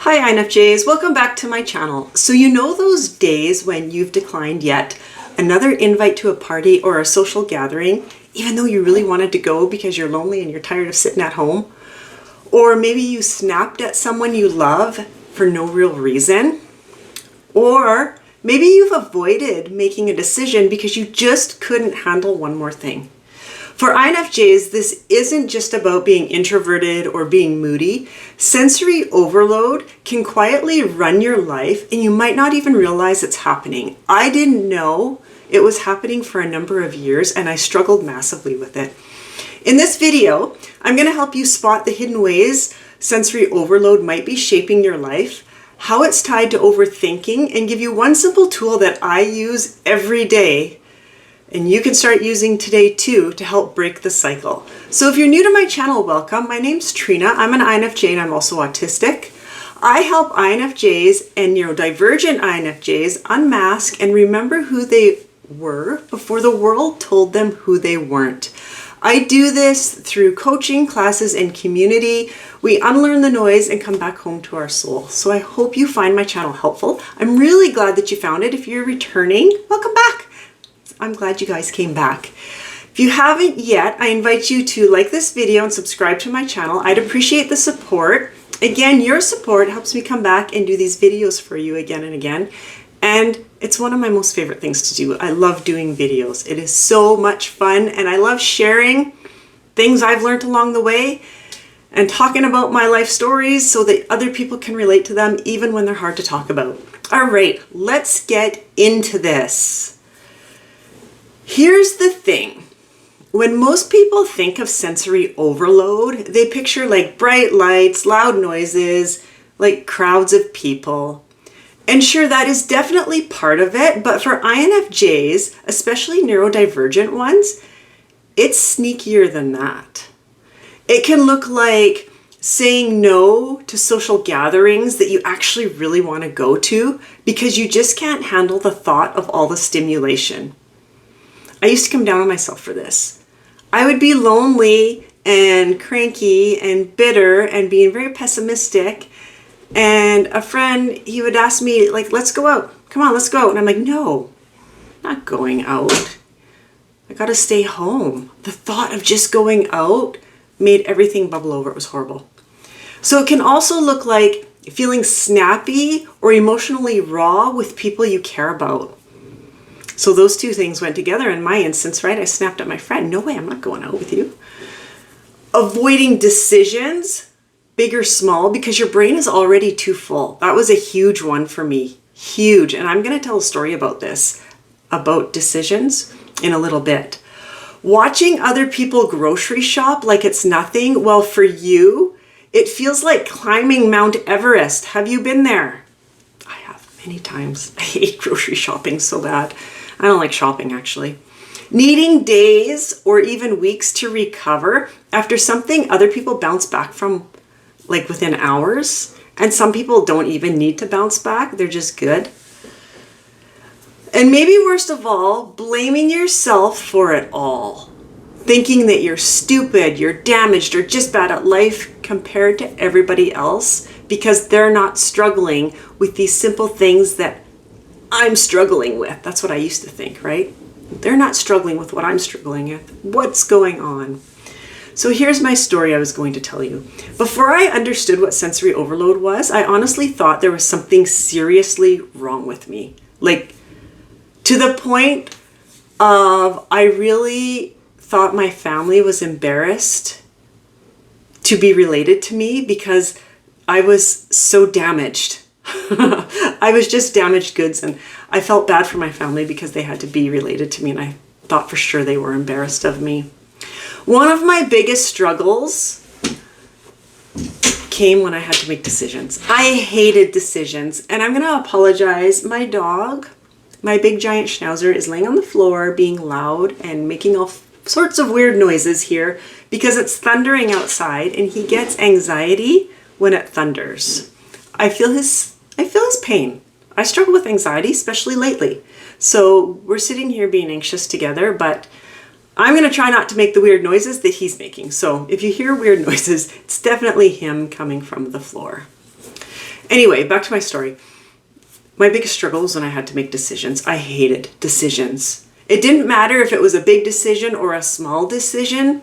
Hi INFJs, welcome back to my channel. So you know those days when you've declined yet another invite to a party or a social gathering, even though you really wanted to go because you're lonely and you're tired of sitting at home? Or maybe you snapped at someone you love for no real reason? Or maybe you've avoided making a decision because you just couldn't handle one more thing. For INFJs, this isn't just about being introverted or being moody. Sensory overload can quietly run your life and you might not even realize it's happening. I didn't know it was happening for a number of years and I struggled massively with it. In this video, I'm going to help you spot the hidden ways sensory overload might be shaping your life, how it's tied to overthinking, and give you one simple tool that I use every day and you can start using today too to help break the cycle. So if you're new to my channel, welcome. My name's Trina. I'm an INFJ and I'm also autistic. I help INFJs and neurodivergent INFJs unmask and remember who they were before the world told them who they weren't. I do this through coaching, classes, and community. We unlearn the noise and come back home to our soul. So I hope you find my channel helpful. I'm really glad that you found it. If you're returning, welcome back. I'm glad you guys came back. If you haven't yet, I invite you to like this video and subscribe to my channel. I'd appreciate the support. Again, your support helps me come back and do these videos for you again and again. And it's one of my most favorite things to do. I love doing videos. It is so much fun and I love sharing things I've learned along the way and talking about my life stories so that other people can relate to them even when they're hard to talk about. All right, let's get into this. Here's the thing. When most people think of sensory overload, they picture like bright lights, loud noises, like crowds of people. And sure, that is definitely part of it, but for INFJs, especially neurodivergent ones, it's sneakier than that. It can look like saying no to social gatherings that you actually really want to go to because you just can't handle the thought of all the stimulation. I used to come down on myself for this. I would be lonely and cranky and bitter and being very pessimistic. And a friend, he would ask me, like, let's go out. Come on, let's go out. And I'm like, no, I'm not going out. I got to stay home. The thought of just going out made everything bubble over. It was horrible. So it can also look like feeling snappy or emotionally raw with people you care about. So those two things went together in my instance, right? I snapped at my friend. No way, I'm not going out with you. Avoiding decisions, big or small, because your brain is already too full. That was a huge one for me. Huge. And I'm going to tell a story about this, about decisions in a little bit. Watching other people grocery shop like it's nothing. Well, for you, it feels like climbing Mount Everest. Have you been there? I have many times. I hate grocery shopping so bad. I don't like shopping actually. Needing days or even weeks to recover after something other people bounce back from like within hours. And some people don't even need to bounce back. They're just good. And maybe worst of all, blaming yourself for it all. Thinking that you're stupid, you're damaged, or just bad at life compared to everybody else because they're not struggling with these simple things that I'm struggling with. That's what I used to think, right? They're not struggling with what I'm struggling with. What's going on? So here's my story I was going to tell you. Before I understood what sensory overload was, I honestly thought there was something seriously wrong with me. Like to the point of I really thought my family was embarrassed to be related to me because I was so damaged. I was just damaged goods and I felt bad for my family because they had to be related to me and I thought for sure they were embarrassed of me. One of my biggest struggles came when I had to make decisions. I hated decisions and I'm going to apologize. My dog, my big giant schnauzer, is laying on the floor being loud and making all sorts of weird noises here because it's thundering outside and he gets anxiety when it thunders. I feel his pain. I struggle with anxiety, especially lately. So we're sitting here being anxious together, but I'm going to try not to make the weird noises that he's making. So if you hear weird noises, it's definitely him coming from the floor. Anyway, back to my story. My biggest struggle was when I had to make decisions. I hated decisions. It didn't matter if it was a big decision or a small decision.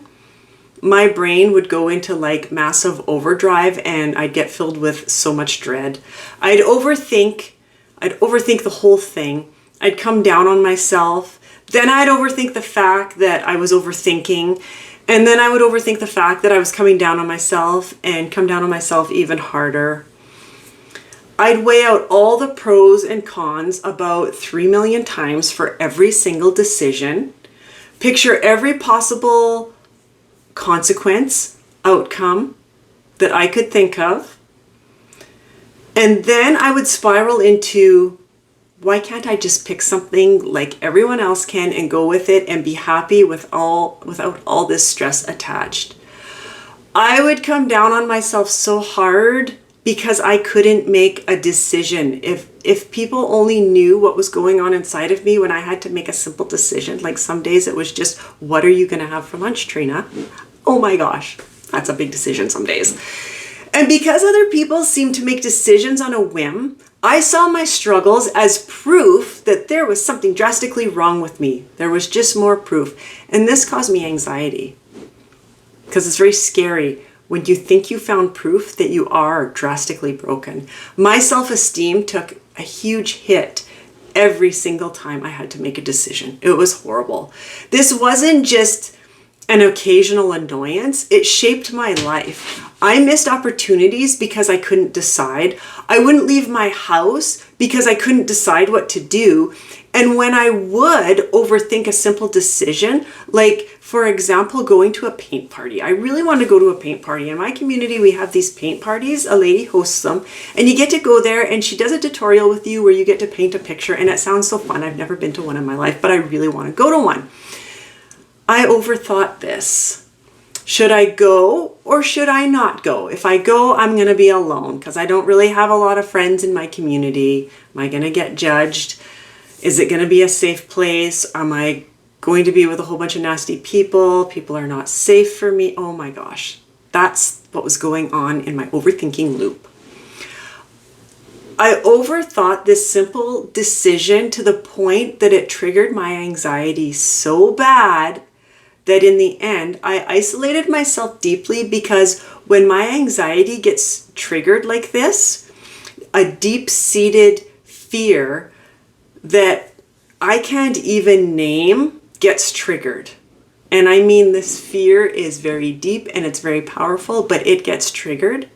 My brain would go into like massive overdrive and I'd get filled with so much dread. I'd overthink the whole thing. I'd come down on myself. Then I'd overthink the fact that I was overthinking. And then I would overthink the fact that I was coming down on myself and come down on myself even harder. I'd weigh out all the pros and cons about 3 million times for every single decision. Picture every possible consequence, outcome that I could think of. And then I would spiral into, why can't I just pick something like everyone else can and go with it and be happy without all this stress attached? I would come down on myself so hard because I couldn't make a decision. If people only knew what was going on inside of me when I had to make a simple decision, like some days it was just, what are you going to have for lunch, Trina? Oh my gosh, that's a big decision some days. And because other people seem to make decisions on a whim, I saw my struggles as proof that there was something drastically wrong with me. There was just more proof. And this caused me anxiety because it's very scary when you think you found proof that you are drastically broken. My self-esteem took a huge hit every single time I had to make a decision. It was horrible. This wasn't just an occasional annoyance. It shaped my life. I missed opportunities because I couldn't decide. I wouldn't leave my house because I couldn't decide what to do. And when I would overthink a simple decision, like for example, going to a paint party. I really wanted to go to a paint party. In my community, we have these paint parties. A lady hosts them and you get to go there and she does a tutorial with you where you get to paint a picture and it sounds so fun. I've never been to one in my life, but I really want to go to one. I overthought this. Should I go or should I not go? If I go, I'm going to be alone because I don't really have a lot of friends in my community. Am I going to get judged? Is it going to be a safe place? Am I going to be with a whole bunch of nasty people? People are not safe for me. Oh my gosh. That's what was going on in my overthinking loop. I overthought this simple decision to the point that it triggered my anxiety so bad that in the end, I isolated myself deeply because when my anxiety gets triggered like this, a deep-seated fear that I can't even name gets triggered. And I mean, this fear is very deep and it's very powerful, but it gets triggered.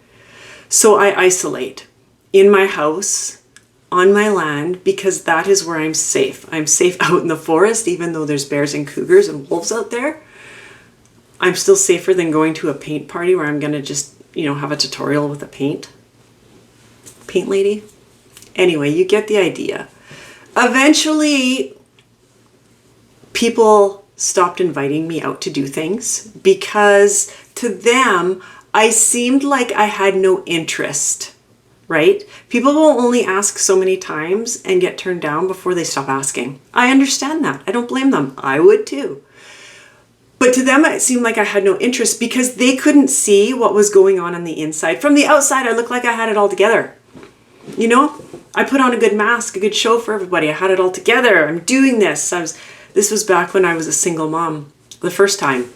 So I isolate in my house, on my land, because that is where I'm safe. I'm safe out in the forest, even though there's bears and cougars and wolves out there. I'm still safer than going to a paint party where I'm going to just, have a tutorial with a paint lady. Anyway, you get the idea. Eventually, people stopped inviting me out to do things because to them, I seemed like I had no interest, right? People will only ask so many times and get turned down before they stop asking. I understand that. I don't blame them. I would too. But to them, it seemed like I had no interest because they couldn't see what was going on the inside. From the outside, I looked like I had it all together. I put on a good mask, a good show for everybody. I had it all together. I'm doing this. This was back when I was a single mom the first time.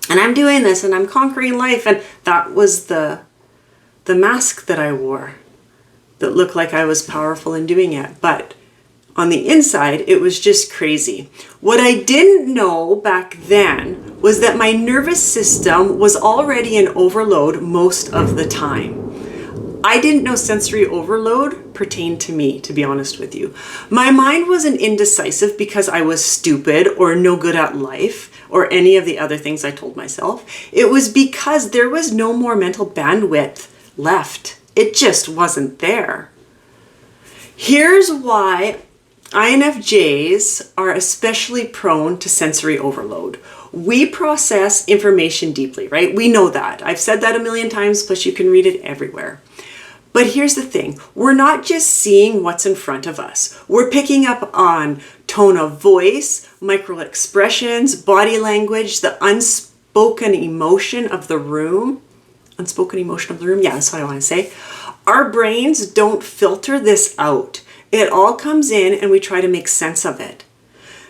And I'm doing this and I'm conquering life. And that was the mask that I wore that looked like I was powerful in doing it. But on the inside, it was just crazy. What I didn't know back then was that my nervous system was already in overload most of the time. I didn't know sensory overload pertained to me, to be honest with you. My mind wasn't indecisive because I was stupid or no good at life or any of the other things I told myself. It was because there was no more mental bandwidth left. It just wasn't there. Here's why INFJs are especially prone to sensory overload. We process information deeply, right? We know that. I've said that a million times, plus you can read it everywhere. But here's the thing. We're not just seeing what's in front of us. We're picking up on tone of voice, micro expressions, body language, the unspoken emotion of the room. Unspoken emotion of the room, yeah, that's what I want to say. Our brains don't filter this out. It all comes in and we try to make sense of it.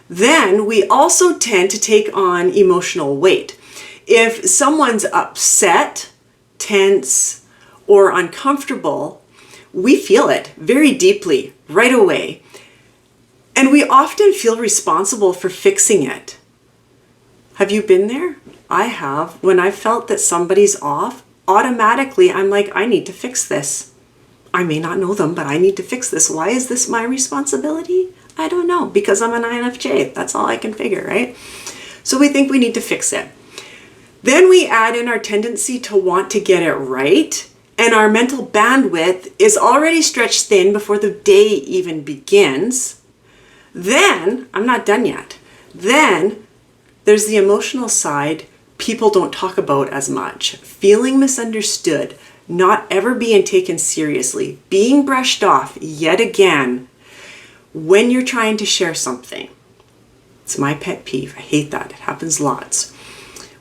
Then we also tend to take on emotional weight. If someone's upset, tense, or uncomfortable, we feel it very deeply right away. And we often feel responsible for fixing it. Have you been there? I have. When I felt that somebody's off, automatically I'm like, I need to fix this. I may not know them, but I need to fix this. Why is this my responsibility? I don't know, because I'm an INFJ. That's all I can figure, right? So we think we need to fix it. Then we add in our tendency to want to get it right, and our mental bandwidth is already stretched thin before the day even begins. Then, I'm not done yet. Then there's the emotional side people don't talk about as much. Feeling misunderstood, not ever being taken seriously, being brushed off yet again when you're trying to share something. It's my pet peeve. I hate that. It happens lots.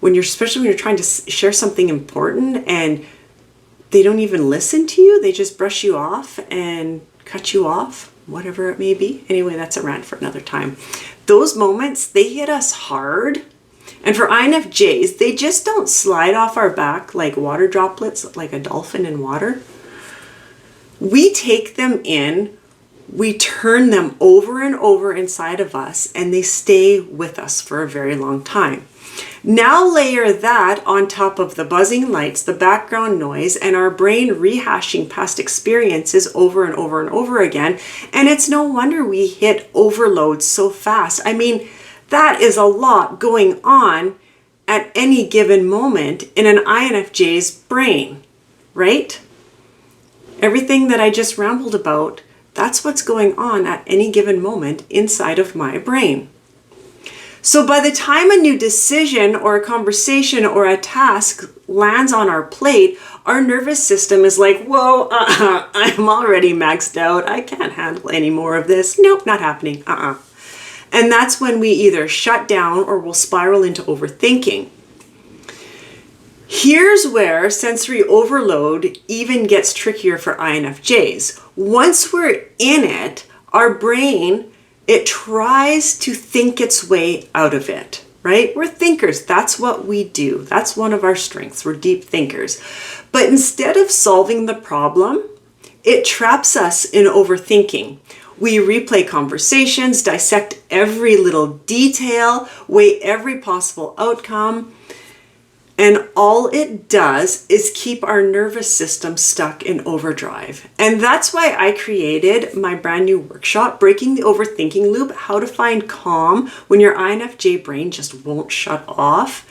Especially when you're trying to share something important and they don't even listen to you, they just brush you off and cut you off, whatever it may be. Anyway, that's a rant for another time. Those moments, they hit us hard. And for INFJs, they just don't slide off our back like water droplets, like a dolphin in water. We take them in, we turn them over and over inside of us, and they stay with us for a very long time. Now layer that on top of the buzzing lights, the background noise, and our brain rehashing past experiences over and over and over again. And it's no wonder we hit overload so fast. I mean, that is a lot going on at any given moment in an INFJ's brain, right? Everything that I just rambled about, that's what's going on at any given moment inside of my brain. So by the time a new decision or a conversation or a task lands on our plate, our nervous system is like, whoa, I'm already maxed out. I can't handle any more of this. Nope, not happening. And that's when we either shut down or we'll spiral into overthinking. Here's where sensory overload even gets trickier for INFJs. Once we're in it, our brain, it tries to think its way out of it, right? We're thinkers. That's what we do. That's one of our strengths. We're deep thinkers. But instead of solving the problem, it traps us in overthinking. We replay conversations, dissect every little detail, weigh every possible outcome, and all it does is keep our nervous system stuck in overdrive. And that's why I created my brand new workshop, Breaking the Overthinking Loop, How to Find Calm When Your INFJ Brain Just Won't Shut Off.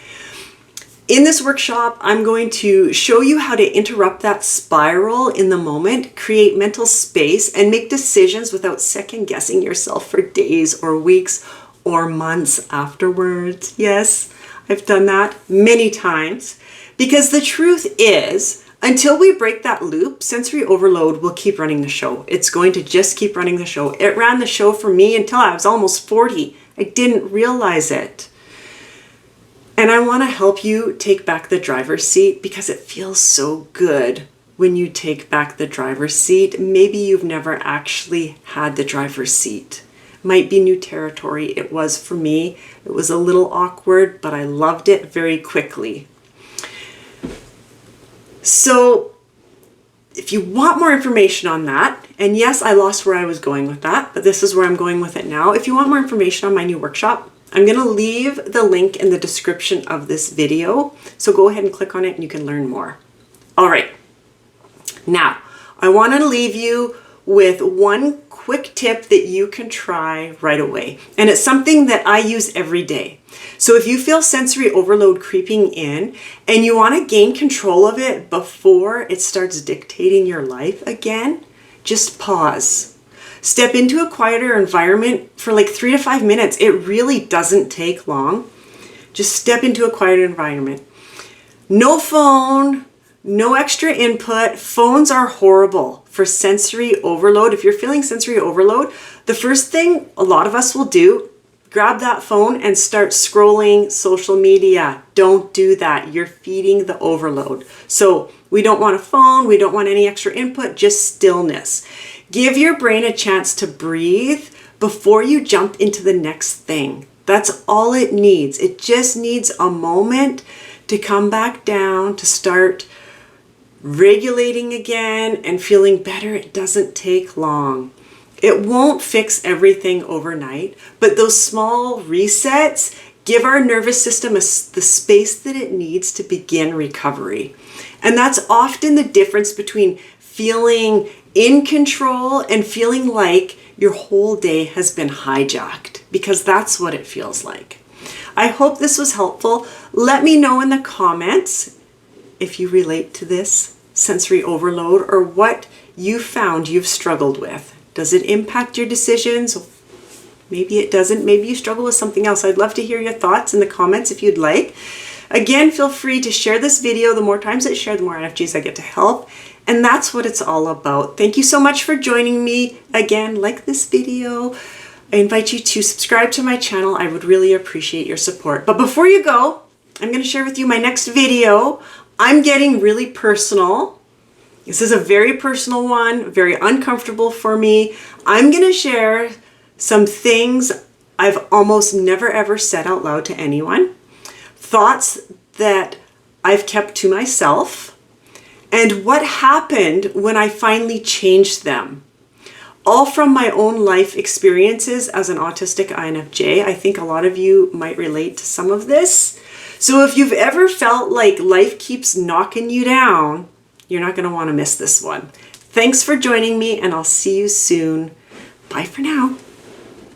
In this workshop, I'm going to show you how to interrupt that spiral in the moment, create mental space, and make decisions without second guessing yourself for days or weeks or months afterwards. Yes, I've done that many times, because the truth is, until we break that loop, sensory overload will keep running the show. It's going to just keep running the show. It ran the show for me until I was almost 40. I didn't realize it. And I want to help you take back the driver's seat because it feels so good when you take back the driver's seat. Maybe you've never actually had the driver's seat. Might be new territory. It was for me. It was a little awkward, but I loved it very quickly. So if you want more information on that, and yes, I lost where I was going with that, but this is where I'm going with it now. If you want more information on my new workshop, I'm going to leave the link in the description of this video. So go ahead and click on it and you can learn more. All right. Now, I want to leave you with one quick tip that you can try right away. And it's something that I use every day. So if you feel sensory overload creeping in and you want to gain control of it before it starts dictating your life again, just pause. Step into a quieter environment for like 3 to 5 minutes. It really doesn't take long. Just step into a quieter environment. No phone, no extra input. Phones are horrible for sensory overload. If you're feeling sensory overload, the first thing a lot of us will do, grab that phone and start scrolling social media. Don't do that. You're feeding the overload. So we don't want a phone. We don't want any extra input, just stillness. Give your brain a chance to breathe before you jump into the next thing. That's all it needs. It just needs a moment to come back down, to start regulating again and feeling better. It doesn't take long. It won't fix everything overnight, but those small resets give our nervous system the space that it needs to begin recovery. And that's often the difference between feeling in control and feeling like your whole day has been hijacked, because that's what it feels like. I hope this was helpful. Let me know in the comments if you relate to this sensory overload or what you found you've struggled with. Does it impact your decisions? Maybe it doesn't. Maybe you struggle with something else. I'd love to hear your thoughts in the comments if you'd like. Again, feel free to share this video. The more times I share, the more INFJs I get to help. And that's what it's all about. Thank you so much for joining me. Again, like this video. I invite you to subscribe to my channel. I would really appreciate your support. But before you go, I'm going to share with you my next video. I'm getting really personal. This is a very personal one, very uncomfortable for me. I'm going to share some things I've almost never ever said out loud to anyone, thoughts that I've kept to myself, and what happened when I finally changed them. All from my own life experiences as an autistic INFJ. I think a lot of you might relate to some of this. So if you've ever felt like life keeps knocking you down, you're not going to want to miss this one. Thanks for joining me, and I'll see you soon. Bye for now.